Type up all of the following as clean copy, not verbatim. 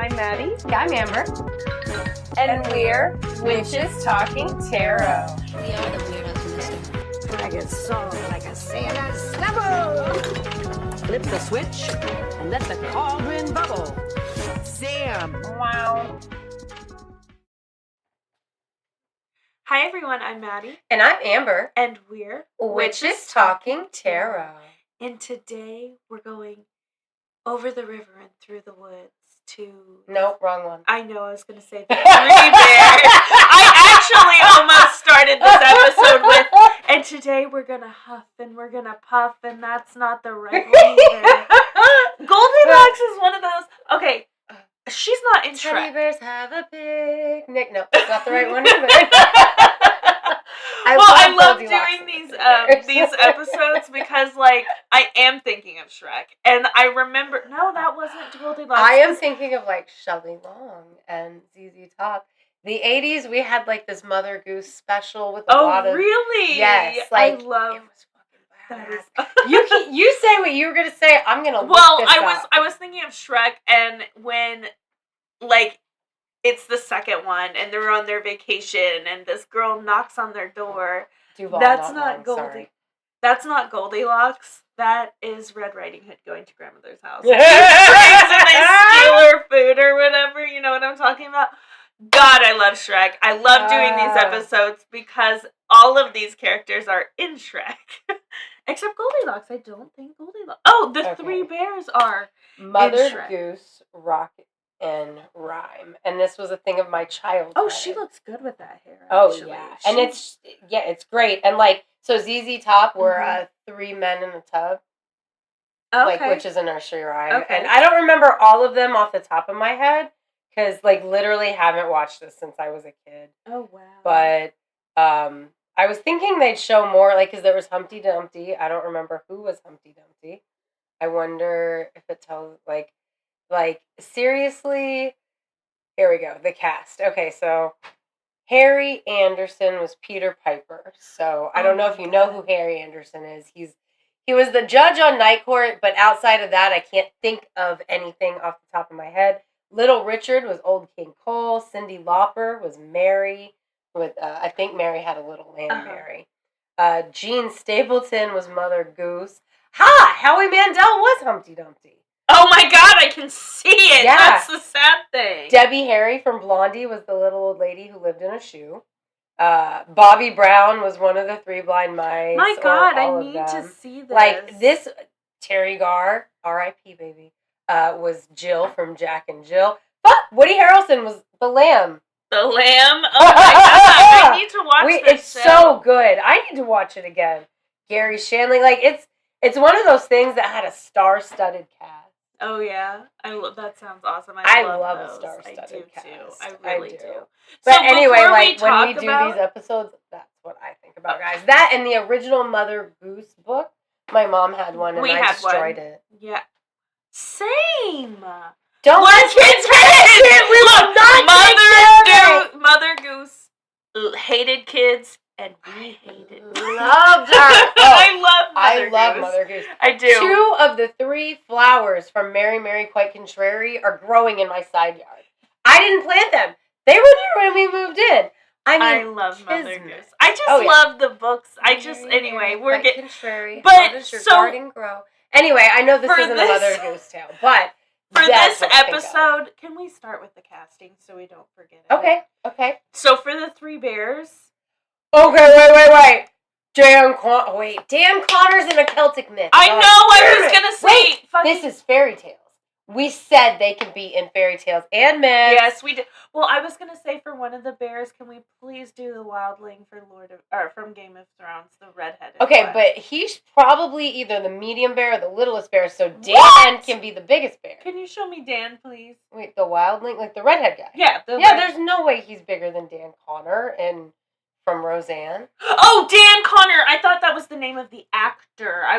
I'm Maddie. I'm Amber. And we're Witches Talking Tarot. We are the weirdos in this one. I get soft like a sailor snubble. Flip the switch and let the cauldron bubble. Sam. Wow. Hi everyone, I'm Maddie. And I'm Amber. And we're Witches Talking Tarot. And today we're going over the river and through the woods to... Nope, wrong one. I know, I was going to say the 3 bears. I actually almost started this episode with, and today we're going to huff and we're going to puff, and that's not the right one either. Goldilocks is one of those... Okay, she's not in Teddy Shrek. bears have a picnic. No, that's not the right one either. I love Goldilocks doing and these episodes because, like, I am thinking of Shrek, and I remember. No, that wasn't Goldilocks. I am thinking of like Shelley Long and ZZ Top. The 80s, we had like this Mother Goose special with a lot of. Oh, really? Yes, like I love. it was fucking badass. You say what you were gonna say. I'm gonna. Look this up. I was thinking of Shrek, and when, like, it's the second one, and they're on their vacation, and this girl knocks on their door. Duval, That's not Goldie. Goldie. That's not Goldilocks. That is Red Riding Hood going to grandmother's house. Yeah. And they steal her food or whatever. You know what I'm talking about? God, I love Shrek. I love doing these episodes because all of these characters are in Shrek. Except Goldilocks. I don't think Goldilocks. Oh, the 3 bears are Mother in Shrek. Goose, Rocket, and Rhyme. And this was a thing of my childhood. Oh, she looks good with that hair. Oh, actually. yeah. And it's great. And like, so ZZ Top were 3 men in a tub. Okay. Like, which is a nursery rhyme. Okay. And I don't remember all of them off the top of my head. Because, like, literally haven't watched this since I was a kid. Oh, wow. But I was thinking they'd show more, like, because there was Humpty Dumpty. I don't remember who was Humpty Dumpty. I wonder if it tells, like, seriously, here we go, the cast. Okay, so Harry Anderson was Peter Piper. So I don't know if you know who Harry Anderson is. He was the judge on Night Court, but outside of that, I can't think of anything off the top of my head. Little Richard was Old King Cole. Cyndi Lauper was Mary. With I think Mary had a little lamb, Mary. Jean Stapleton was Mother Goose. Ha! Howie Mandel was Humpty Dumpty. Oh my God, I can see it. Yeah. That's the sad thing. Debbie Harry from Blondie was the little old lady who lived in a shoe. Bobby Brown was one of the 3 blind mice. My God, I need to see this. Like this, Terry Garr, R.I.P. baby, was Jill from Jack and Jill. But Woody Harrelson was the lamb. The lamb? Oh my God, I need to watch this It's so good. I need to watch it again. Gary Shandling, like it's one of those things that had a star-studded cast. Oh yeah, that sounds awesome. I love those. a star-studded cast. I really do. But so anyway, like when we do about... these episodes, that's what I think about, guys. That and the original Mother Goose book. My mom had one, and I destroyed it. Yeah, same. Don't let kids hate it. We will not Mother Goose hated kids, and we hated. Loved her. I love Mother Goose. I do. 2 of the 3 flowers from Mary, Mary, Quite Contrary are growing in my side yard. I didn't plant them. They were there when we moved in. I love Mother Goose. I just love the books. Anyway, we're getting contrary. But how does your garden grow? Anyway, I know this isn't a Mother Goose tale, but for this episode, can we start with the casting so we don't forget it? Okay. So for the 3 bears. Okay, wait. Dan Connor's in a Celtic myth. I know. I was gonna say. This is fairy tales. We said they could be in fairy tales and myths. Yes, we did. Well, I was gonna say for one of the bears, can we please do the wildling from Game of Thrones, the redheaded? Okay, but he's probably either the medium bear or the littlest bear, so Dan can be the biggest bear. Can you show me Dan, please? Wait, the wildling, like the redhead guy? Yeah. There's no way he's bigger than Dan Connor from Roseanne. Oh, Dan Connor! I thought that was the name of the actor. I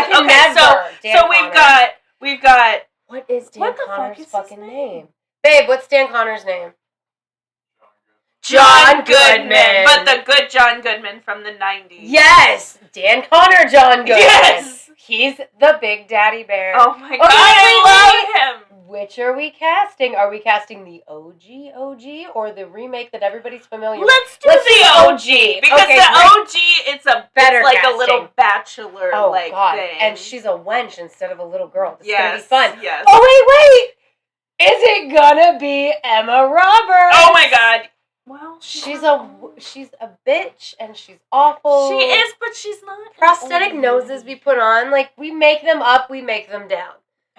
can never. We've got. What is Dan Connor's fucking name? Babe, what's Dan Connor's name? John Goodman. But the good John Goodman from the 90s. Yes! Dan Connor John Goodman. Yes! He's the Big Daddy Bear. Oh my God, I love him! Which are we casting? Are we casting the OG or the remake that everybody's familiar with? Let's do the OG because Okay, the great. OG it's like casting. a little bachelor thing. And she's a wench instead of a little girl. It's gonna be Yes, fun. yes. Oh wait! Is it gonna be Emma Roberts? Oh my god! Well, she's a bitch and she's awful. She is, but she's not. Prosthetic noses we put on, like we make them up, we make them down.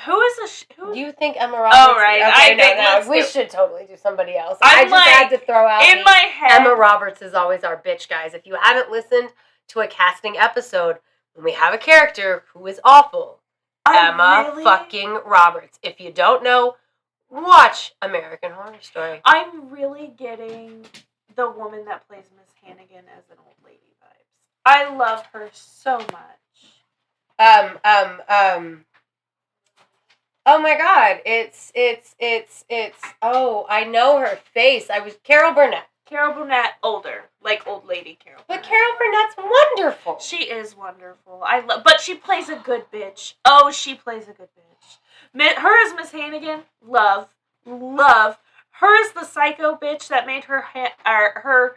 Who is Do you think Emma Roberts? Oh right, Okay, we should totally do somebody else. I just had to throw out in my head. Emma Roberts is always our bitch, guys. If you haven't listened to a casting episode, when we have a character who is awful, Emma fucking Roberts. If you don't know, watch American Horror Story. I'm really getting the woman that plays Miss Hannigan as an old lady vibes. I love her so much. Oh my god, it's oh, I know her face. Carol Burnett. Carol Burnett, older, like old lady Carol Burnett. But Carol Burnett's wonderful. She is wonderful. But she plays a good bitch. Oh, she plays a good bitch. Her as Miss Hannigan, love. Her as the psycho bitch that made her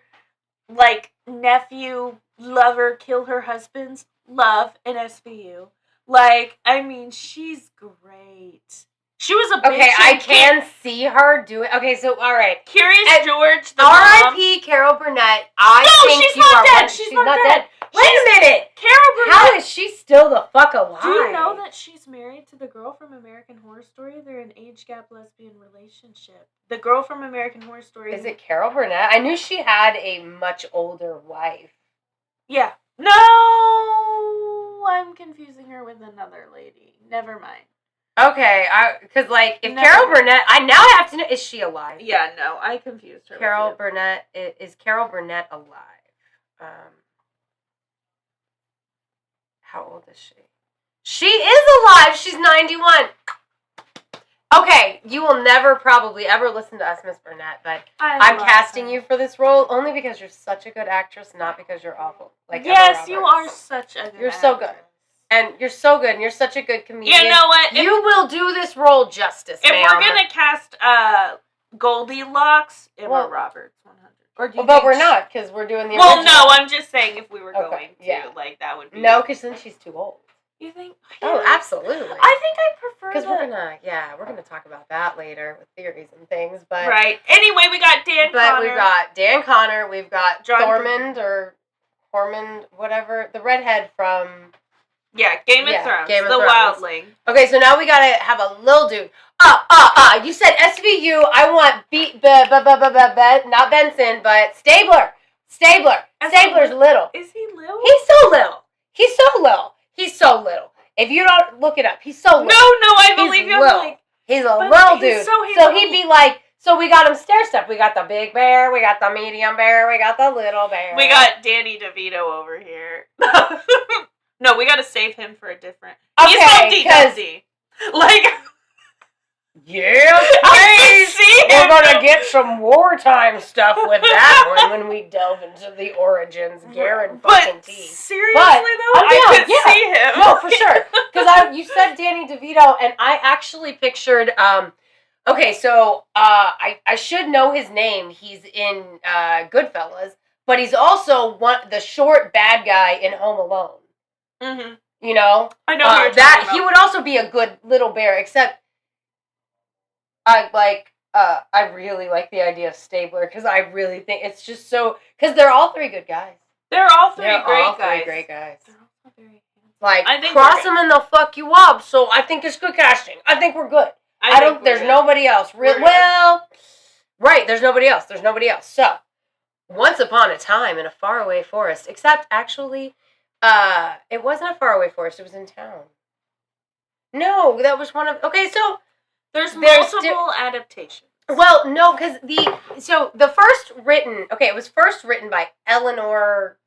like nephew lover kill her husbands. Love in SVU. Like, I mean, she's great. She was a bitch. Okay, I can see her do it. Okay, so all right. Curious George, the R.I.P. Carol Burnett. She's not dead. She's not dead. Wait a minute. Carol Burnett. How is she still the fuck alive? Do you know that she's married to the girl from American Horror Story? They're an age gap lesbian relationship. The girl from American Horror Story. Is it Carol Burnett? I knew she had a much older wife. Yeah. No, I'm confusing her with another lady. Never mind. Okay, because like if Carol Burnett, I now have to know, is she alive? Yeah, no, I confused her. Carol Burnett is Carol Burnett alive? How old is she? She is alive. She's 91. Okay, you will never probably ever listen to us, Miss Burnett, but I'm casting you for this role only because you're such a good actress, not because you're awful. Like yes, you are such a good You're so good. And you're so good, and you're such a good comedian. You know what? You will do this role justice, if we're going to cast Goldilocks, Emma Roberts, 100. But we're not, because we're doing the original. No, I'm just saying if we were going to, like, that would be... No, because then she's too old. You think? Oh, absolutely. I think I prefer because we're gonna talk about that later with theories and things. But right. Anyway, we got Dan Connor. But we've got Dan Connor. We've got Thormund or Hormond, whatever, the redhead from Game of Thrones, Game of the Thrones. wildling. Okay, so now we gotta have a little dude. You said SVU. I want not Benson, but Stabler. Stabler's little. Is he little? He's so little. He's so little. If you don't look it up, he's so little. No, I believe you. Like, he's a little dude. So he'd be like, so we got him stair step. We got the big bear, we got the medium bear, we got the little bear. We got Danny DeVito over here. No, we got to save him for a different. He's from like. Yeah, we're gonna get some wartime stuff with that one when we delve into the origins. Garen fucking T. Seriously though, I could see him. No, for sure. Because you said Danny DeVito, and I actually pictured. Okay, so I should know his name. He's in Goodfellas, but he's also the short bad guy in Home Alone. Mm-hmm. You know, I know that he would also be a good little bear, except. I really like the idea of Stabler because I really think it's just so because they're all three good guys. They're all three great guys. They're all very like cross them and they'll fuck you up. So I think it's good casting. I think we're good. I don't. There's nobody else. There's nobody else. There's nobody else. So once upon a time in a faraway forest, except actually, it wasn't a faraway forest. It was in town. No, that was one of. Okay, so. There's multiple adaptations. Well, no, because the first written, it was first written by Eleanor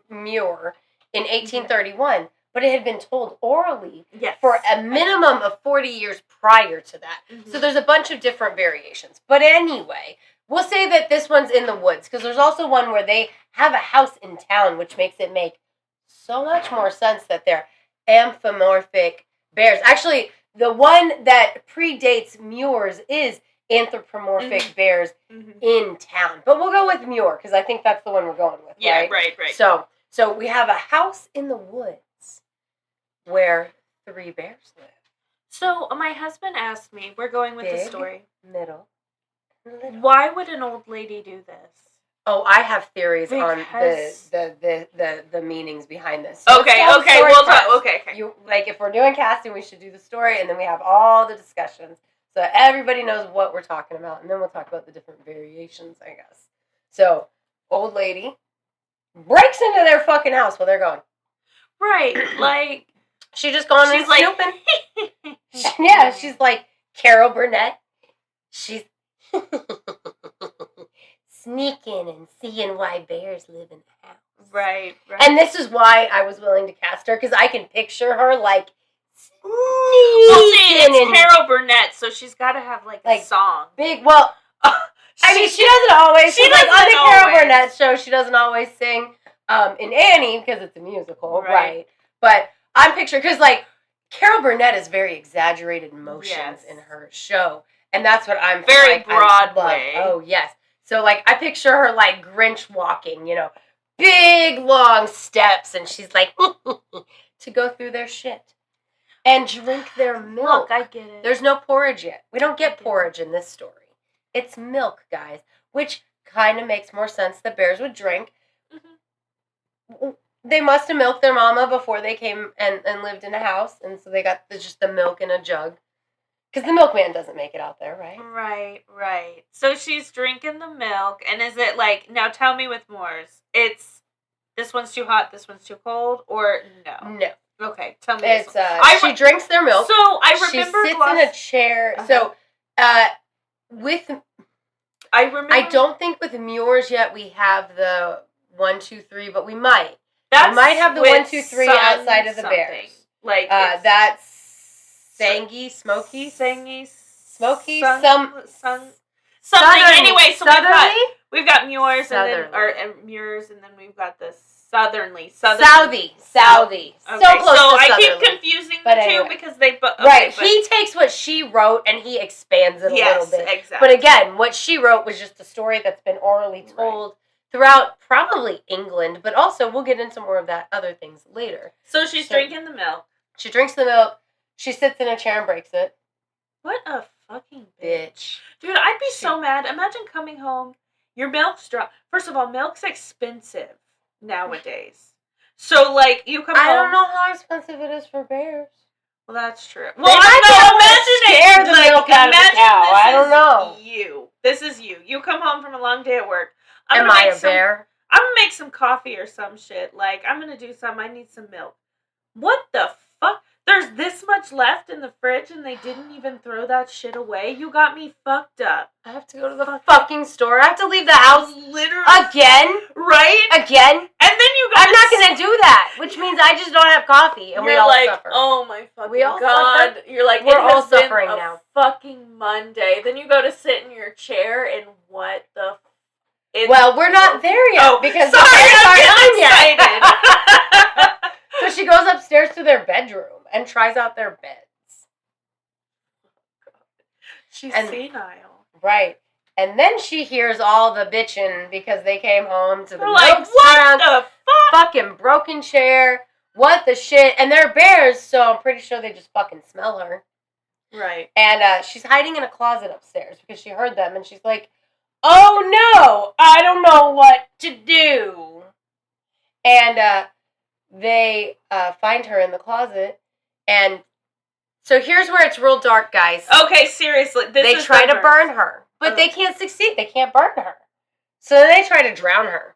Muir in 1831, but it had been told orally for a minimum of 40 years prior to that. Mm-hmm. So there's a bunch of different variations. But anyway, we'll say that this one's in the woods, because there's also one where they have a house in town, which makes it make so much more sense that they're anthropomorphic bears. Actually, the one that predates Muir's is anthropomorphic bears in town. But we'll go with Muir because I think that's the one we're going with. Yeah, right. So we have a house in the woods where 3 bears live. So my husband asked me, we're going with the Big, story. Middle, little. Why would an old lady do this? Oh, I have theories on Because- the meanings behind this. So Okay, let's tell the story we'll first. talk. Okay. You like if we're doing casting, we should do the story, and then we have all the discussions, so everybody knows what we're talking about, and then we'll talk about the different variations, I guess. So, old lady breaks into their fucking house while they're gone. Right, like She just gone and she's like, snooping. Yeah, she's like Carol Burnett. She's sneaking and seeing why bears live in the house. right. And this is why I was willing to cast her, because I can picture her like Well, see, sneaking it's and Carol Burnett, so she's got to have like a song. big. Well, I mean, she doesn't always. She like on the doesn't Carol always. Burnett show, she doesn't always sing in Annie because it's a musical, right? But I'm picturing because like Carol Burnett is very exaggerated emotions in her show, and that's what I'm Very like, I love. Broadway. Oh yes. So like I picture her like Grinch walking, big long steps, and she's like to go through their shit and drink their milk. Look, I get it. There's no porridge yet. We don't get Okay. porridge in this story. It's milk, guys, which kind of makes more sense that bears would drink. They must have milked their mama before they came and lived in a house, and so they got just the milk in a jug. Because the milkman doesn't make it out there, right? Right. So she's drinking the milk, and is it like, now tell me with Moore's, it's, this one's too hot, this one's too cold, or no? No. Okay, tell me It's, this one. she drinks their milk. So, I remember she sits in a chair. So, with... I remember... I don't think with Muir's yet we have the 1, 2, 3, but we might. That's we might have the with 1, 2, 3 outside of the something. bears. Like, That's Sangy, Smoky, Sangy, Smoky, something. Southerly. Anyway, so Southerly? we've got Muir's and then Muir's, and then we've got the Southernly. Southie. Okay, So close so to I keep Southerly. confusing But the two anyway. because they Right, he takes what she wrote and he expands it a little bit. Exactly. But again, what she wrote was just a story that's been orally told throughout probably England, but also we'll get into more of that other things later. So she's drinking the milk. She drinks the milk. She sits in a chair and breaks it. What a fucking bitch. Dude, I'd be so mad. Imagine coming home, your milk's dry. First of all, milk's expensive nowadays. So, like, you come home. I don't know how expensive it is for bears. Well, that's true. They Well, might be able to imagine scare the milk out of the imagine cow. this I don't is know. You. This is you. You come home from a long day at work. I'm Am gonna I make a bear? I'm gonna make some coffee or some shit. Like, I'm gonna do something. I need some milk. What the fuck? There's this much left in the fridge and they didn't even throw that shit away? You got me fucked up. I have to go to the fucking store. I have to leave the house Literally. again. Right? Again. And then you got I'm not gonna do that, which means I just don't have coffee, and we You're all like, suffer. oh my fucking We all god. suffer. You're like, We're it has all suffering been a now. fucking Monday. Then you go to sit in your chair and what the Well, we're not there yet because sorry, the bears I'm aren't getting on excited. yet. So she goes upstairs to their bedroom and tries out their beds. She's And- senile. Right. And then she hears all the bitching because they came home to the They're like, milk's what drunk, the fuck? fucking broken chair. What the shit? And they're bears, so I'm pretty sure they just fucking smell her. Right. And she's hiding in a closet upstairs because she heard them, and she's like, oh no, I don't know what to do. And they find her in the closet, and so here's where it's real dark, guys. Okay, seriously. They try to burn her, but they can't succeed. They can't burn her. So they try to drown her,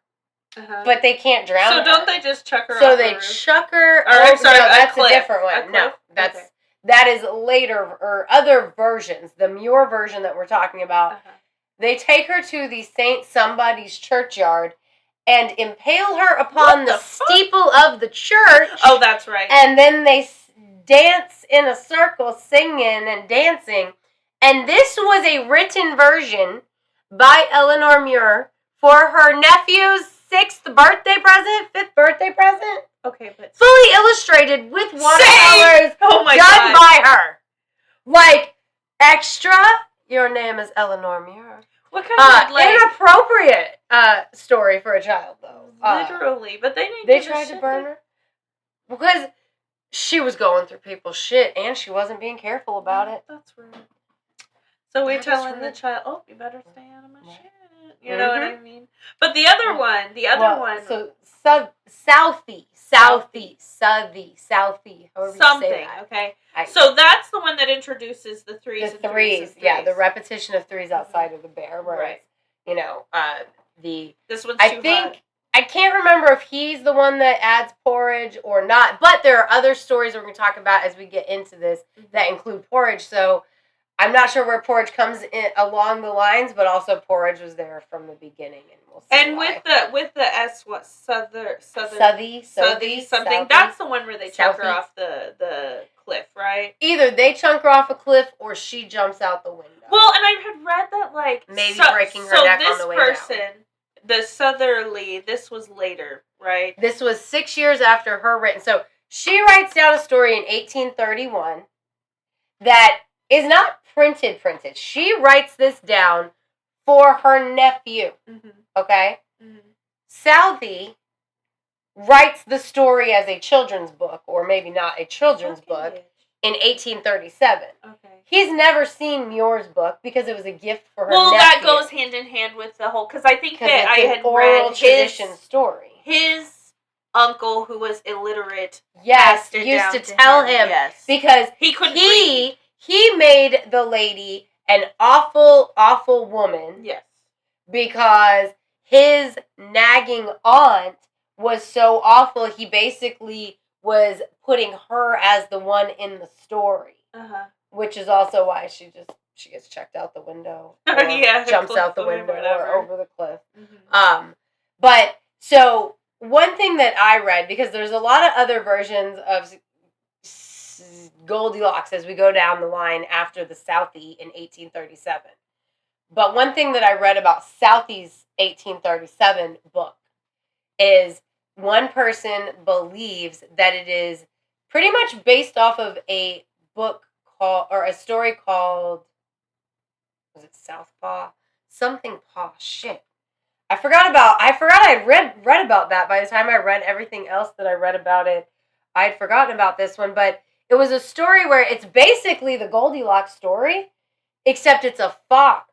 but they can't drown her. So don't they just chuck her So off they the roof? chuck her. Or, I'm sorry, no, a that's cliff. a different A one. No, cliff? Okay. that is later or other versions. The Muir version that we're talking about. They take her to the Saint Somebody's churchyard and impale her upon What the the fuck? steeple of the church. Oh, that's right. And then they dance in a circle, singing and dancing. And this was a written version by Eleanor Muir for her nephew's 5th birthday present. Okay, but Fully illustrated with watercolors oh my done god. by her. Like, extra, your name is Eleanor Muir. What kind of, Inappropriate story for a child, though. Literally, but they didn't They give a tried to shit. burn her. Because she was going through people's shit, and she wasn't being careful about it. That's rude. So we're That is telling the rude. child, oh, you better stay out of my Right. shit. You know what I mean? But the other one. So, Southie, however you say Something, that. okay? I- So that's the one that introduces the threes the and threes, threes. yeah, the repetition of threes outside of the bear, where Right. it's, you know, This one's I too think hot. I can't remember if he's the one that adds porridge or not, but there are other stories we're going to talk about as we get into this that include porridge. So I'm not sure where porridge comes in along the lines, but also porridge was there from the beginning, and we'll see And why. with the S, what southern Southie, something. Southie. That's the one where they chuck her Southie. off the cliff, right? Either they chunk her off a cliff or she jumps out the window. Well, and I had read that Maybe breaking her neck on the way this down. person, the southerly, this was later, right? This was 6 years after her written. So she writes down a story in 1831 that is not printed. She writes this down for her nephew, Mm-hmm. okay? Mm-hmm. Southie writes the story as a children's book, or maybe not a children's book, in 1837. Okay. He's never seen Muir's book because it was a gift for her Well, nephew. that goes hand in hand with the whole, because I think that It's I an had oral read tradition story. his uncle, who was illiterate, Yes, passed it used down to to tell him, him yes. because He couldn't read. he made the lady an awful woman Yes. because his nagging aunt was so awful. He basically was putting her as the one in the story, which is also why she gets checked out the window, or Yeah, jumps cliff out the away, window, whatever. or over the cliff. Mm-hmm. But so one thing that I read, because there's a lot of other versions of Goldilocks as we go down the line after the Southie in 1837. But one thing that I read about Southie's 1837 book is one person believes that it is pretty much based off of a book called, or a story called, was it Southpaw? Something Paw. Shit. I forgot I'd read about that. By the time I read everything else that I read about it, I'd forgotten about this one, but it was a story where it's basically the Goldilocks story, except it's a fox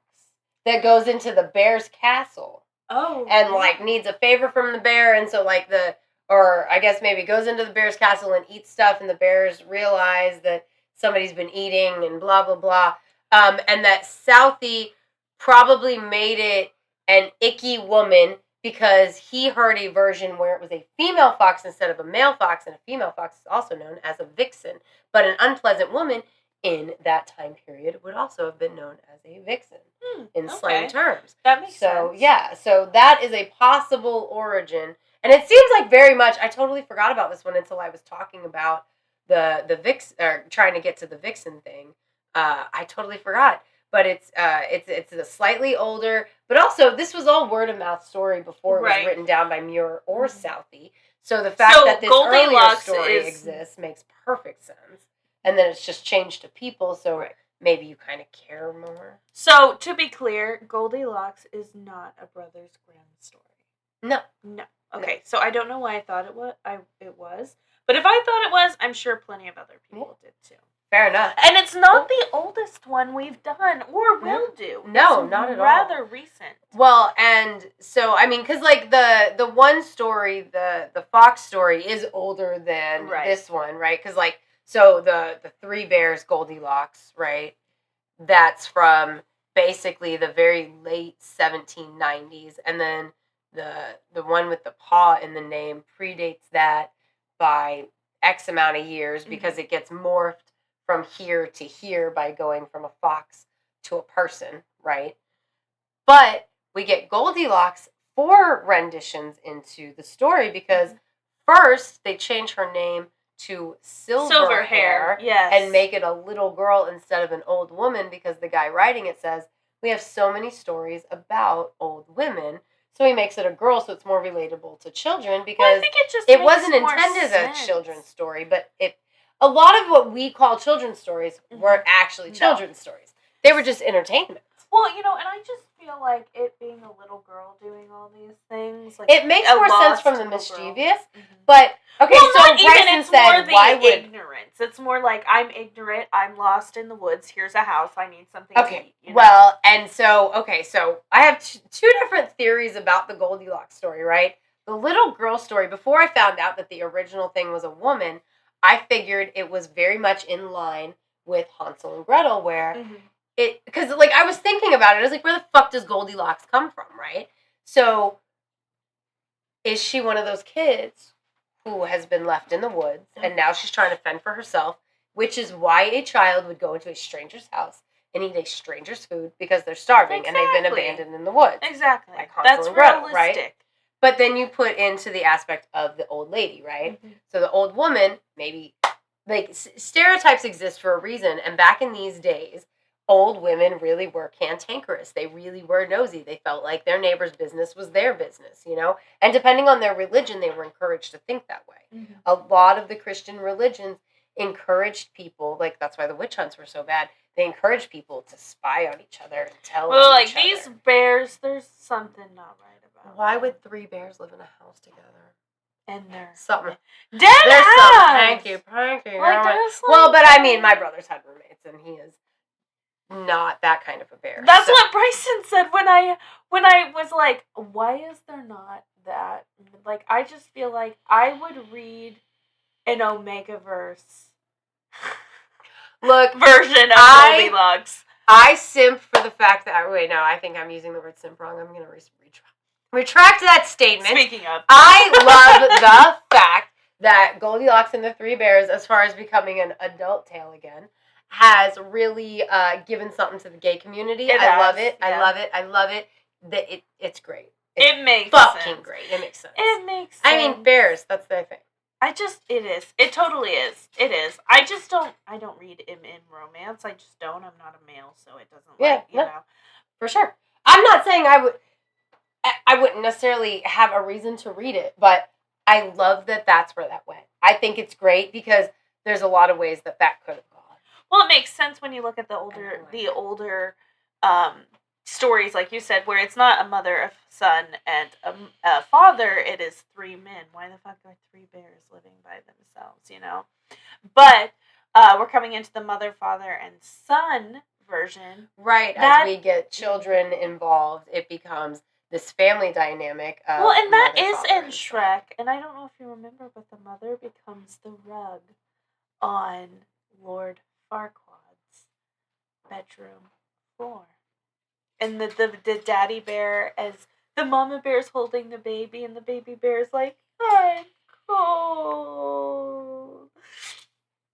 that goes into the bear's castle. Oh. And needs a favor from the bear, and so or I guess maybe goes into the bear's castle and eats stuff, and the bears realize that somebody's been eating and blah blah blah. And that Southie probably made it an icky woman because he heard a version where it was a female fox instead of a male fox, and a female fox is also known as a vixen. But an unpleasant woman in that time period would also have been known as a vixen in slang terms. That makes sense. So, yeah, so that is a possible origin. And it seems like very much, I totally forgot about this one until I was talking about the vixen, or trying to get to the vixen thing. I totally forgot. But it's a slightly older, but also this was all word of mouth story before it was written down by Muir or Southie. So the fact that this Goldilocks earlier story exists makes perfect sense. And then it's just changed to people, so maybe you kind of care more. So to be clear, Goldilocks is not a Brothers Grimm story. No. Okay, so I don't know why I thought it was. But if I thought it was, I'm sure plenty of other people did too. Fair enough. And it's not the oldest one we've done or will do. No, not at all. Rather recent. Well, and so, I mean, because the one story, the fox story, is older than this one, right? Because so the Three Bears Goldilocks, right? That's from basically the very late 1790s, and then the one with the paw in the name predates that by X amount of years because it gets morphed from here to here by going from a fox to a person, right? But we get Goldilocks 4 renditions into the story because first they change her name to Silver Hair, and make it a little girl instead of an old woman because the guy writing it says, we have so many stories about old women, so he makes it a girl so it's more relatable to children because I think it wasn't intended as a children's story, but a lot of what we call children's stories weren't actually No. children's stories. They were just entertainment. Well, and I just feel like it being a little girl doing all these things, like It makes a more sense lost from the little mischievous, girl. Mhm. but okay. Well, So not even. Bryson It's more said, the "Why would?" ignorance. It's more like I'm ignorant. I'm lost in the woods. Here's a house. I need something to eat. Well, and so I have two different theories about the Goldilocks story. Right, the little girl story. Before I found out that the original thing was a woman, I figured it was very much in line with Hansel and Gretel, where because like I was thinking about it, I was like, where the fuck does Goldilocks come from, right? So, is she one of those kids who has been left in the woods and now she's trying to fend for herself, which is why a child would go into a stranger's house and eat a stranger's food because they're starving and they've been abandoned in the woods. Exactly. Like Hansel That's and Gretel, realistic. right? But then you put into the aspect of the old lady, right? So the old woman, maybe, like, stereotypes exist for a reason, and back in these days, old women really were cantankerous. They really were nosy. They felt like their neighbor's business was their business, you know? And depending on their religion, they were encouraged to think that way. A lot of the Christian religions encouraged people, like, that's why the witch hunts were so bad. They encouraged people to spy on each other and tell Well, on like each these other. bears, there's something not right about. Why them. would 3 bears live in a house together? And they're Something. dead There's ass. something hanky. Like, there's, Well, but I mean, my brother's had roommates, and he is not that kind of a bear. That's so. what Bryson said when I was like, why is there not that? Like, I just feel like I would read an Omega verse Look, version of Goldilocks. I simp for the fact that I think I'm using the word simp wrong. I'm gonna retract that statement. Speaking of, I love the fact that Goldilocks and the 3 Bears, as far as becoming an adult tale again, has really given something to the gay community. I love it. Yeah. I love it. It's great. It makes fucking sense. Great. It makes sense. It makes sense. I mean, bears. That's their thing. It is. It totally is. It is. I don't read in romance. I just don't. I'm not a male, so it doesn't, you know. For sure. I'm not saying I wouldn't necessarily have a reason to read it, but I love that that's where that went. I think it's great because there's a lot of ways that could have gone. Well, it makes sense when you look at the older stories, like you said, where it's not a mother, a son, and a father. It is 3 men. Why the fuck are 3 bears living by themselves? You know, but we're coming into the mother, father, and son version. Right. As we get children involved, it becomes this family dynamic. Well, and that is in Shrek, and I don't know if you remember, but the mother becomes the rug on Lord Farquaad's bedroom floor. And the daddy bear, as the mama bear's holding the baby, and the baby bear's like, I'm cold.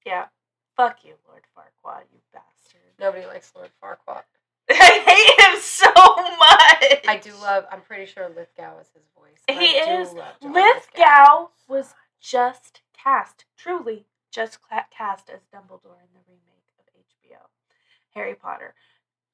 Yeah. Fuck you, Lord Farquaad, you bastard. Nobody likes Lord Farquaad. I hate him so much. I'm pretty sure Lithgow is his voice. He is. Lithgow was just cast, truly just cast as Dumbledore in the remake of HBO, Harry Potter.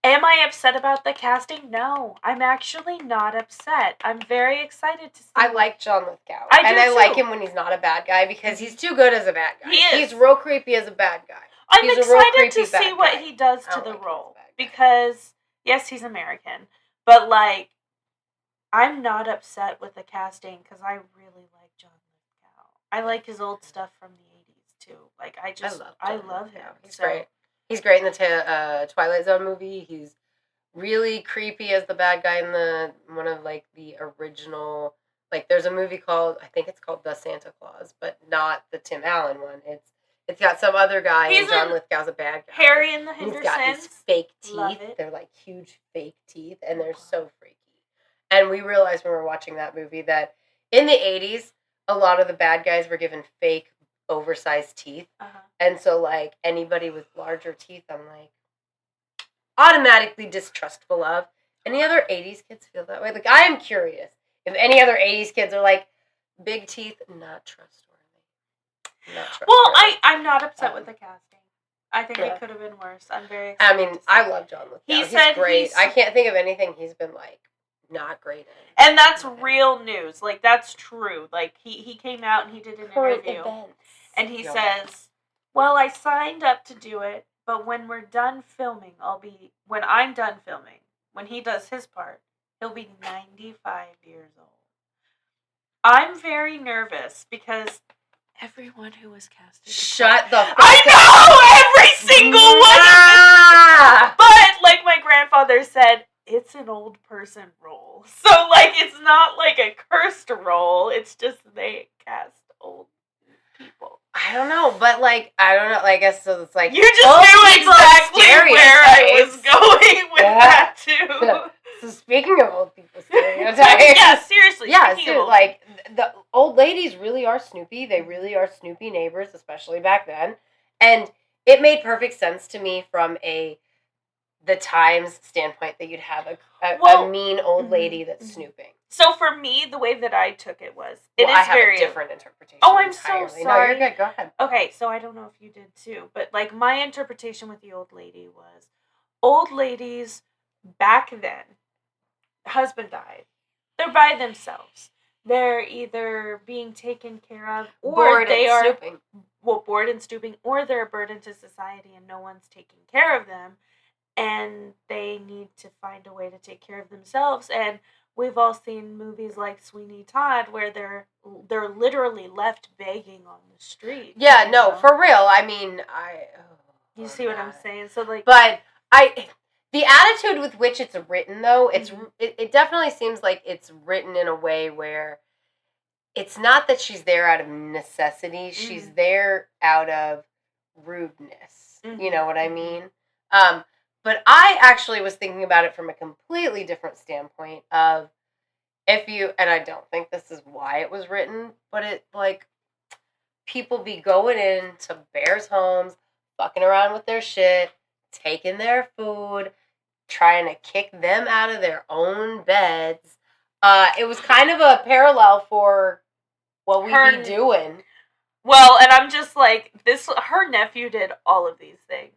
Am I upset about the casting? No, I'm actually not upset. I'm very excited to see. I like John Lithgow. I like him when he's not a bad guy because he's too good as a bad guy. He is. He's real creepy as a bad guy. I'm excited to see what he does to the role because, yes, he's American, but, like, I'm not upset with the casting because I really like John Lithgow. I like his old stuff from the 80s, too. Like, I love him. He's great. He's great in the Twilight Zone movie. He's really creepy as the bad guy in one of, like, the original, like, there's a movie called, I think it's called The Santa Claus, but not the Tim Allen one. It's got some other guy, and John Lithgow's a bad guy. Harry and the Hendersons. He's got these fake teeth. They're like huge fake teeth, and they're so freaky. And we realized when we were watching that movie that in the 80s, a lot of the bad guys were given fake, oversized teeth. And so, like, anybody with larger teeth, I'm like, automatically distrustful of. Any other 80s kids feel that way? Like, I am curious if any other 80s kids are like, big teeth, not trustworthy. Well, I'm not upset with the casting. I think it could have been worse. I'm very excited. I mean, I love John Lithgow. He's great. I can't think of anything he's been, like, not great in. And that's real news. Like, that's true. Like, he came out and he did an interview. Events. And he says, Well, I signed up to do it, but when we're done filming, when I'm done filming, when he does his part, he'll be 95 years old. I'm very nervous because everyone who was casted. Shut the fuck I know! Every single one! But, like my grandfather said, it's an old person role. So, like, it's not like a cursed role. It's just they cast old people. I don't know, but like, I don't know. I guess so. It's like You just knew exactly where I was going with that too. So speaking of old people stereotypes, yeah, seriously. Yeah, so like the old ladies really are Snoopy. They really are Snoopy neighbors, especially back then, and it made perfect sense to me from the times standpoint that you'd have a mean old lady that's snooping. So for me, the way that I took it was, I have a different interpretation. Oh, I'm entirely. so sorry. No, you're good. Go ahead. Okay, so I don't know if you did too, but like my interpretation with the old lady was, old ladies back then, husband died, they're by themselves. They're either being taken care of, or bored they and are snooping. Bored and stooping, or they're a burden to society and no one's taking care of them, and they need to find a way to take care of themselves. And we've all seen movies like Sweeney Todd where they're literally left begging on the street. Yeah, no, for real. I mean, you see what I'm saying? So like, but the attitude with which it's written, though, it definitely seems like it's written in a way where it's not that she's there out of necessity. She's there out of rudeness. You know what I mean? But I actually was thinking about it from a completely different standpoint of and I don't think this is why it was written, but it, like, people be going into bears' homes, fucking around with their shit, taking their food, trying to kick them out of their own beds. It was kind of a parallel for what we'd be doing. Well, and I'm just like, her nephew did all of these things.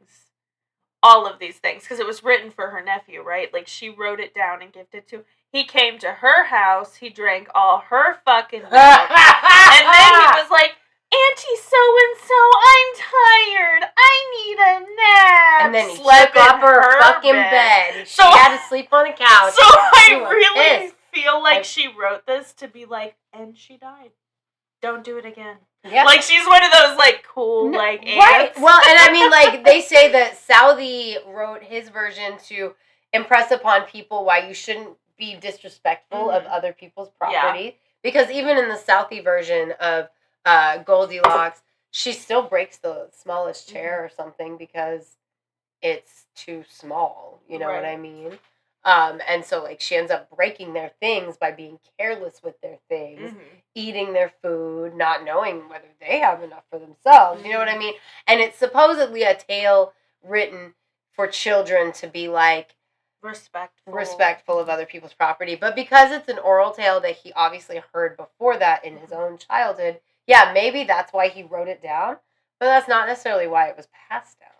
Because it was written for her nephew, right? Like, she wrote it down and gifted it to him. He came to her house, he drank all her fucking milk, and then he was like, Auntie so-and-so, I'm tired. I need a nap. And then he slept off her fucking bed. She had to sleep on a couch. So I really feel like she wrote this to be like, and she died. Don't do it again. Yeah. Like, she's one of those, like, cool, like, aunts. Right. Well, and I mean, like, they say that Southey wrote his version to impress upon people why you shouldn't be disrespectful of other people's property. Yeah. Because even in the Southey version of Goldilocks, she still breaks the smallest chair or something because it's too small. You know what I mean? And so, like, she ends up breaking their things by being careless with their things, eating their food, not knowing whether they have enough for themselves. You know what I mean? And it's supposedly a tale written for children to be, like, respectful of other people's property. But because it's an oral tale that he obviously heard before that in his own childhood, yeah, maybe that's why he wrote it down, but that's not necessarily why it was passed down.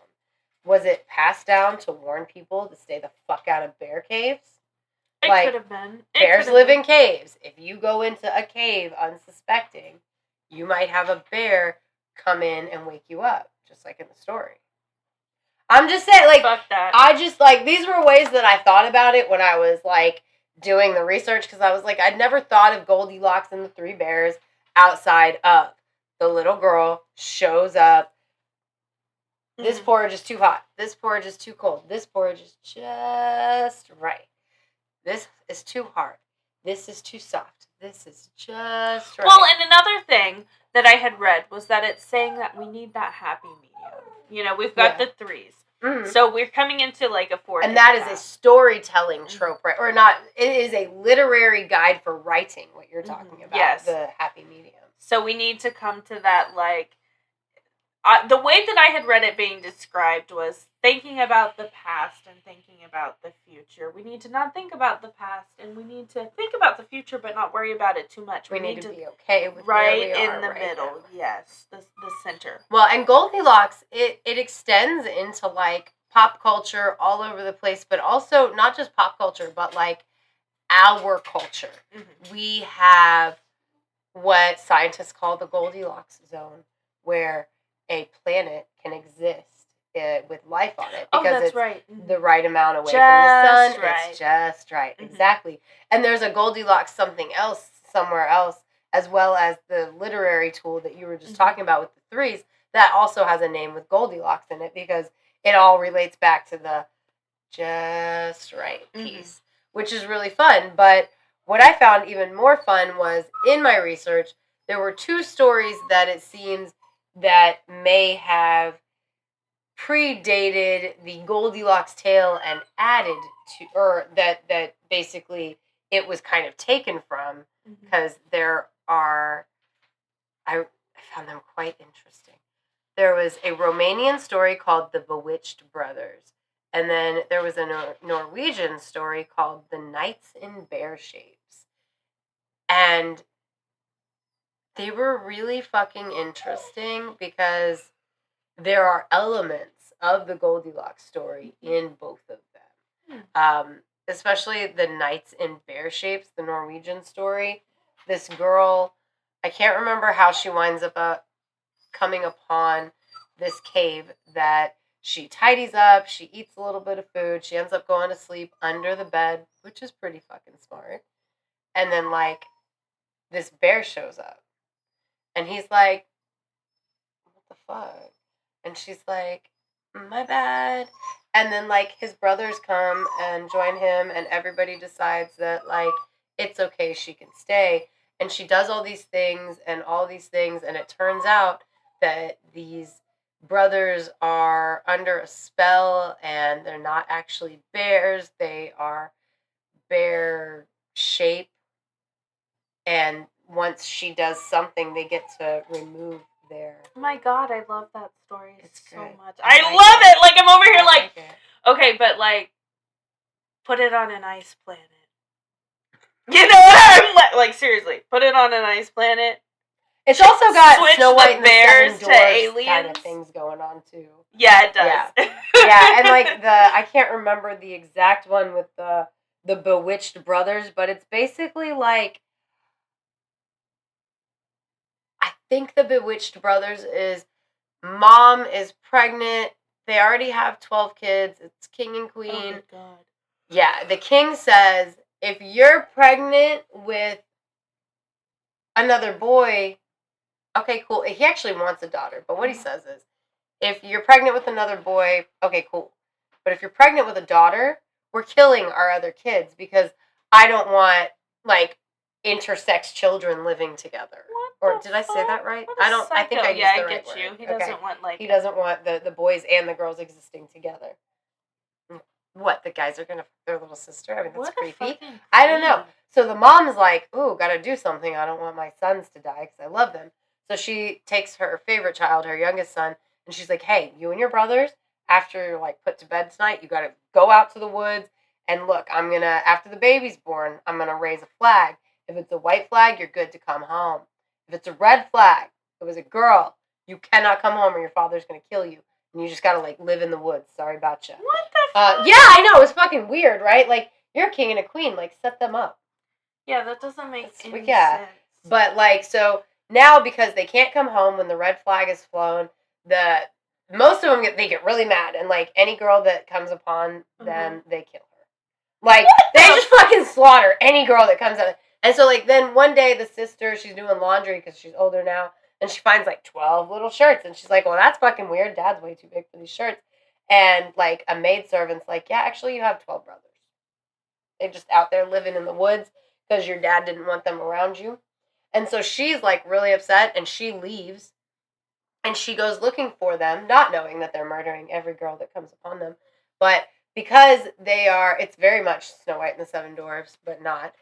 Was it passed down to warn people to stay the fuck out of bear caves? It could have been. Bears live in caves. If you go into a cave unsuspecting, you might have a bear come in and wake you up, just like in the story. I'm just saying, like, fuck that. I just, like, these were ways that I thought about it when I was, like, doing the research, because I was like, I'd never thought of Goldilocks and the Three Bears outside of the little girl shows up. This porridge is too hot. This porridge is too cold. This porridge is just right. This is too hard. This is too soft. This is just right. Well, and another thing that I had read was that it's saying that we need that happy medium. You know, we've got the threes. So we're coming into, like, a fourth. And that is a storytelling trope, right? Or not. It is a literary guide for writing, what you're talking about. Yes. The happy medium. So we need to come to that, like, the way that I had read it being described was thinking about the past and thinking about the future. We need to not think about the past, and we need to think about the future, but not worry about it too much. We need to be okay with right where we are in the right middle. now. Yes, the center. Well, and Goldilocks, it extends into, like, pop culture all over the place, but also not just pop culture, but, like, our culture. We have what scientists call the Goldilocks zone, where a planet can exist with life on it Oh, because that's it's right. the right amount away from the sun. Just right. It's just right. Mhm. Exactly. And there's a Goldilocks something else somewhere else, as well as the literary tool that you were just talking about with the threes, that also has a name with Goldilocks in it because it all relates back to the just right piece, which is really fun. But what I found even more fun was in my research, there were 2 stories that it seems that may have predated the Goldilocks tale and added to, or that basically it was kind of taken from, because there are, I found them quite interesting. There was a Romanian story called The Bewitched Brothers, and then there was a Norwegian story called The Knights in Bear Shapes, and they were really fucking interesting because there are elements of the Goldilocks story in both of them. Especially the Knights in Bear Shapes, the Norwegian story. This girl, I can't remember how she winds up coming upon this cave that she tidies up, she eats a little bit of food, she ends up going to sleep under the bed, which is pretty fucking smart. And then, like, this bear shows up. And he's like, what the fuck? And she's like, my bad. And then, like, his brothers come and join him, and everybody decides that, like, it's okay, she can stay. And she does all these things, and it turns out that these brothers are under a spell, and they're not actually bears, they are bear shape. And once she does something, they get to remove their... Oh my God, I love that story so great. much. I I like love it. it. Like, I'm over here I like it. okay, but like, put it on an ice planet. You know what I'm like, seriously, put it on an ice planet. It's also got Switch Snow the White and the bears Seven to Dwarfs kind aliens. of things going on too. Yeah, it does. Yeah, and like I can't remember the exact one with the Bewitched Brothers, but it's basically like, I think the Bewitched Brothers is mom is pregnant. They already have 12 kids. It's king and queen. Oh my God. Yeah, the king says, if you're pregnant with another boy, okay, cool. He actually wants a daughter, but what he says is, if you're pregnant with another boy, okay, cool. But if you're pregnant with a daughter, we're killing our other kids because I don't want, like, intersex children living together. Or did I say that right? I think I used the right word. You. He doesn't want, like... He doesn't want the boys and the girls existing together. What, the guys are gonna fuck their little sister? I mean, that's creepy. I don't know. So the mom's like, ooh, gotta do something. I don't want my sons to die because I love them. So she takes her favorite child, her youngest son, and she's like, hey, you and your brothers, after you're, like, put to bed tonight, you gotta go out to the woods, and look, I'm gonna, after the baby's born, I'm gonna raise a flag. If it's a white flag, you're good to come home. If it's a red flag, if it was a girl, you cannot come home or your father's gonna kill you. And you just gotta, like, live in the woods. Sorry about you. What the fuck? Yeah, I know. It's fucking weird, right? Like, you're a king and a queen. Like, set them up. Yeah, that doesn't make any sense. But, like, so now because they can't come home when the red flag is flown, most of them they get really mad, and, like, any girl that comes upon them, they kill her. Like, they just fucking slaughter any girl that comes up. And so, like, then one day the sister, she's doing laundry because she's older now, and she finds, like, 12 little shirts, and she's like, well, that's fucking weird. Dad's way too big for these shirts. And, like, a maidservant's like, yeah, actually, you have 12 brothers. They're just out there living in the woods because your dad didn't want them around you. And so she's, like, really upset, and she leaves. And she goes looking for them, not knowing that they're murdering every girl that comes upon them. But because it's very much Snow White and the Seven Dwarfs, but not.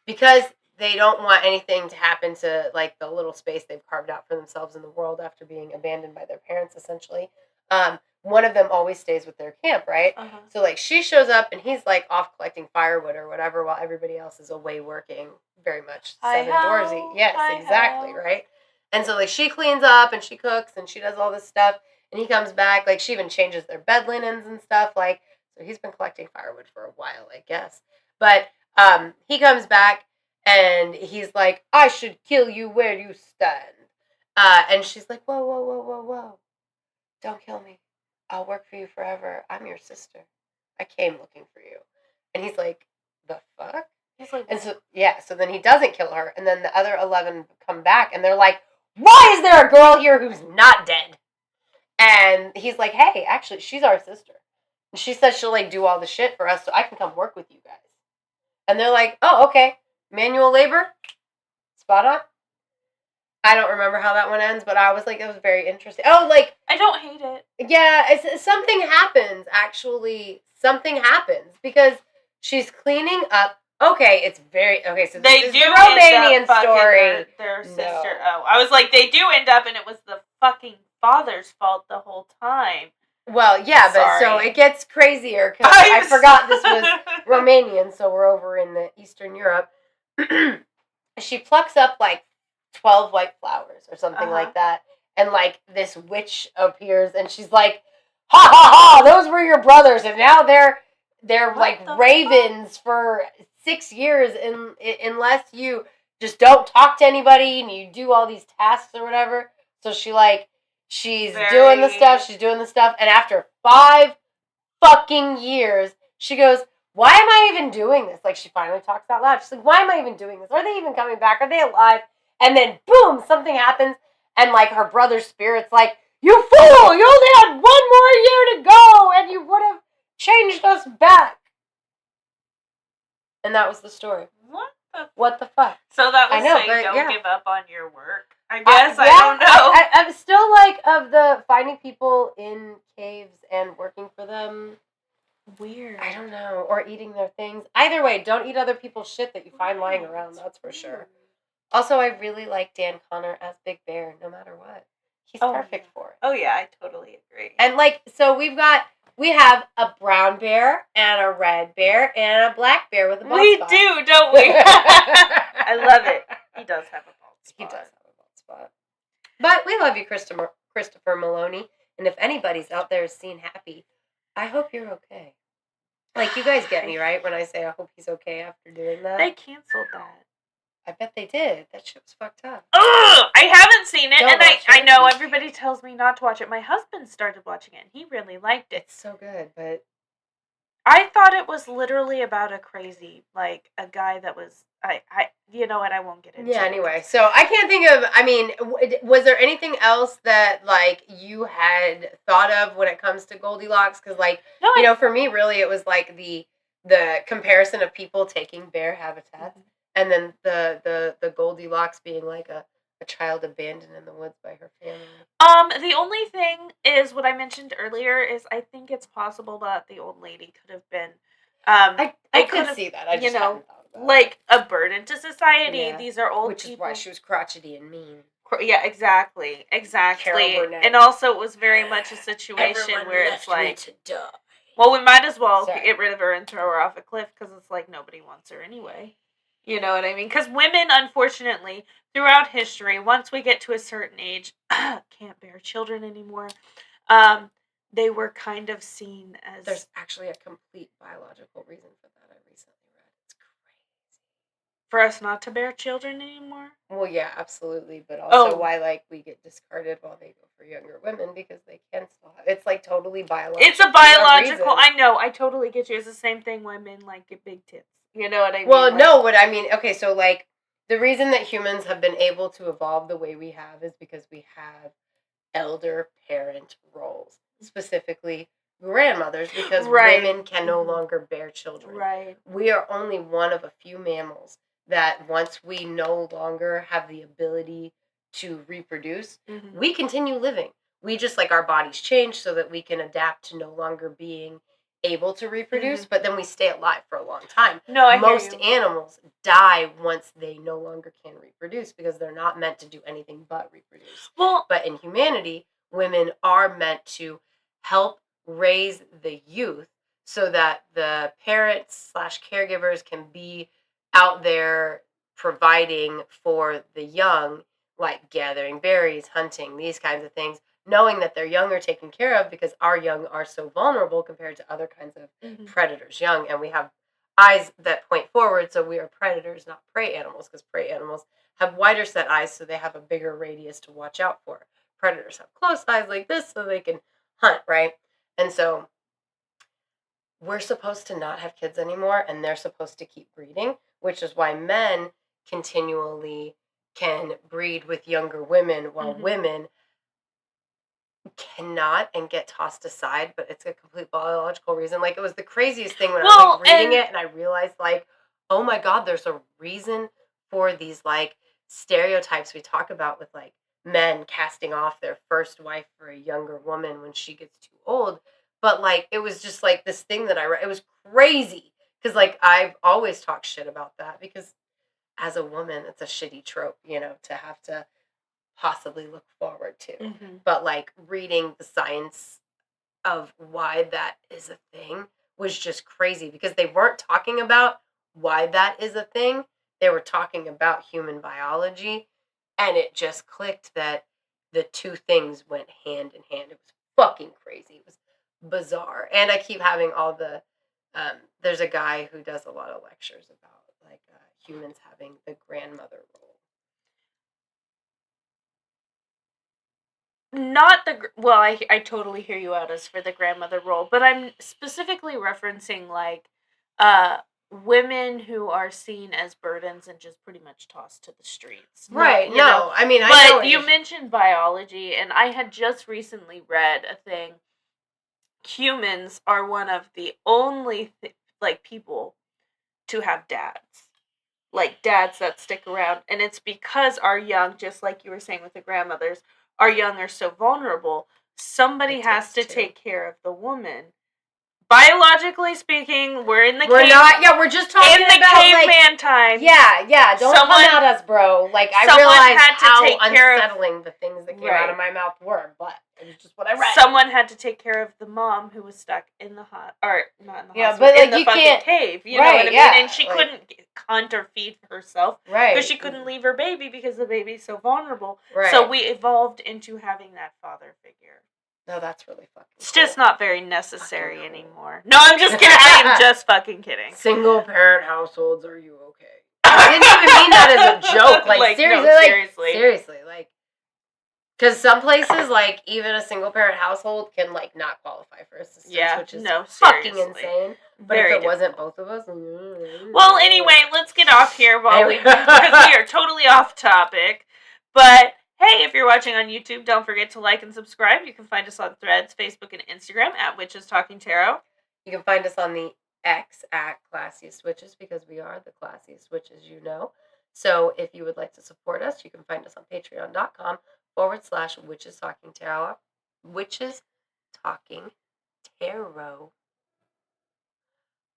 Because they don't want anything to happen to, like, the little space they've carved out for themselves in the world after being abandoned by their parents, essentially. One of them always stays with their camp, right? So, like, she shows up, and he's, like, off collecting firewood or whatever, while everybody else is away working, very much Seven Doorsy. Yes, exactly, right? And so, like, she cleans up, and she cooks, and she does all this stuff, and he comes back, like, she even changes their bed linens and stuff, like, so he's been collecting firewood for a while, I guess. But, he comes back, and he's like, I should kill you where you stand. And she's like, whoa, whoa, whoa, whoa, whoa. Don't kill me. I'll work for you forever. I'm your sister. I came looking for you. And he's like, the fuck? He's like, And so, yeah, so then he doesn't kill her. And then the other 11 come back and they're like, why is there a girl here who's not dead? And he's like, hey, actually, she's our sister. And she says she'll, like, do all the shit for us so I can come work with you guys. And they're like, oh, okay. Manual labor? Spot on. I don't remember how that one ends, but I was like, it was very interesting. Oh, like, I don't hate it. yeah, something happens, actually. Something happens because she's cleaning up. Okay, it's very, okay, so They this is do the end Romanian up fucking story. their sister. No. Oh, I was like, they do end up, and it was the fucking father's fault the whole time. Well, yeah, but so Sorry. it gets crazier because I forgot this was Romanian, so we're over in the Eastern Europe. She plucks up like 12 white flowers or something like that, and like this witch appears, and she's like, "Ha ha ha! Those were your brothers, and now they're What like the ravens for 6 years, unless you just don't talk to anybody and you do all these tasks or whatever." So she's doing the stuff, and after 5 fucking years, she goes, why am I even doing this? Like, she finally talks out loud. She's like, why am I even doing this? Are they even coming back? Are they alive? And then, boom, something happens, and, like, her brother's spirit's like, you fool! You only had 1 more year to go, and you would have changed us back. And that was the story. What the fuck? So that was I know, saying but don't yeah. give up on your work. I guess, I don't know. I'm still, like, of the finding people in caves and working for them. Weird. I don't know. Or eating their things. Either way, don't eat other people's shit that you find lying around, that's for sure. Also, I really like Dan Connor as Big Bear, no matter what. He's perfect for it. Oh, yeah, I totally agree. And, like, so we have a brown bear, and a red bear, and a black bear with a bald spot. We do, don't we? I love it. He does have a bald spot. He does have a bald spot. But we love you, Christopher Maloney. And if anybody's out there seen Happy, I hope you're okay. Like, you guys get me, right? When I say I hope he's okay after doing that. They canceled that. I bet they did. That shit was fucked up. Ugh! I haven't seen it, Don't and watch I it. know everybody tells me not to watch it. My husband started watching it, and he really liked it. It's so good, but I thought it was literally about a crazy, like, a guy that was, you know what, I won't get into it. yeah, anyway. So I can't think of, I mean, was there anything else that, like, you had thought of when it comes to Goldilocks? Because, like, No, you know, for me, really, it was, like, the comparison of people taking bear habitats, and then the Goldilocks being, like, a child abandoned in the woods by her family. The only thing is what I mentioned earlier is I think it's possible that the old lady could have been, I it could could've, see that. I just you know, hadn't thought about it. like a burden to society. Yeah. These are old Which is people. why she was crotchety and mean. Yeah, exactly. Carol Burnett. And also it was very much a situation Everyone where left it's like, me to die. well, we might as well Sorry. get rid of her and throw her off a cliff because it's like nobody wants her anyway. You know what I mean? Because women, unfortunately, throughout history, once we get to a certain age, can't bear children anymore, they were kind of seen as... There's actually a complete biological reason for that I recently read. It's crazy. For us not to bear children anymore? Well, yeah, absolutely. But also why, like, we get discarded while they go for younger women because they can still have... It's, like, totally biological. It's a biological... I know. I totally get you. It's the same thing why men, like, get big tits. You know what I mean? Well, like, no, what I mean... Okay, so, like, the reason that humans have been able to evolve the way we have is because we have elder parent roles. Specifically, grandmothers, because women can no longer bear children. Right. We are only one of a few mammals that once we no longer have the ability to reproduce, we continue living. We just, like, our bodies change so that we can adapt to no longer being able to reproduce, but then we stay alive for a long time. No, I Most hear you. animals die once they no longer can reproduce because they're not meant to do anything but reproduce. Well, But in humanity, women are meant to help raise the youth so that the parents / caregivers can be out there providing for the young, like gathering berries, hunting, these kinds of things, knowing that their young are taken care of because our young are so vulnerable compared to other kinds of predators young, and we have eyes that point forward, so we are predators, not prey animals, because prey animals have wider set eyes, so they have a bigger radius to watch out for. Predators have close eyes like this, so they can hunt, right? And so we're supposed to not have kids anymore, and they're supposed to keep breeding, which is why men continually can breed with younger women, while women cannot and get tossed aside, but it's a complete biological reason. Like, it was the craziest thing when I was like reading it, and I realized, like, oh my god, there's a reason for these like stereotypes we talk about with like men casting off their first wife for a younger woman when she gets too old. But like, it was just like this thing that I read. It was crazy because like I've always talked shit about that, because as a woman, it's a shitty trope, to have to possibly look forward to. But like reading the science of why that is a thing was just crazy, because they weren't talking about why that is a thing. They were talking about human biology, and it just clicked that the two things went hand in hand. It was fucking crazy. It was bizarre. And I keep having all the there's a guy who does a lot of lectures about like humans having the grandmother role. Not the well, I totally hear you out as for the grandmother role, but I'm specifically referencing like women who are seen as burdens and just pretty much tossed to the streets. Right. You know? I mean, I know. But you mentioned biology, and I had just recently read a thing. Humans are one of the only like people to have dads. Like dads that stick around, and it's because our young, just like you were saying with the grandmothers, our young are so vulnerable. Somebody has to take care of the woman. Biologically speaking, we're in the we're just talking in the about caveman like, time. Yeah. Don't come at us, bro. Like, I realized how unsettling the things that came out of my mouth were, but it was just what I read. Someone had to take care of the mom who was stuck in the not in the hospital, but like, in the you fucking can't cave. You know what I mean? And she couldn't hunt or feed herself, because she couldn't leave her baby because the baby's so vulnerable. Right. So we evolved into having that father figure. No, that's really fucking It's just not very necessary anymore. No, I'm just kidding. I am just fucking kidding. Single parent households, are you okay? I didn't even mean that as a joke. Like seriously, no, seriously, like, because some places, like, even a single parent household can like not qualify for assistance, which is fucking insane. But if it wasn't both of us, well, anyway, let's get off here because we are totally off topic. But hey, if you're watching on YouTube, don't forget to like and subscribe. You can find us on Threads, Facebook, and Instagram at Witches Talking Tarot. You can find us on the X at Classiest Witches, because we are the classiest witches, So if you would like to support us, you can find us on patreon.com/Witches Talking Tarot. Witches Talking Tarot.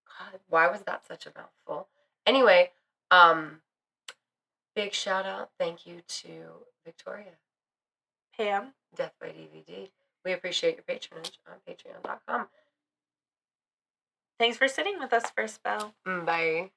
God, why was that such a mouthful? Anyway, big shout out, thank you to Victoria, Pam, Death by DVD. We appreciate your patronage on patreon.com. Thanks for sitting with us for a spell. Bye.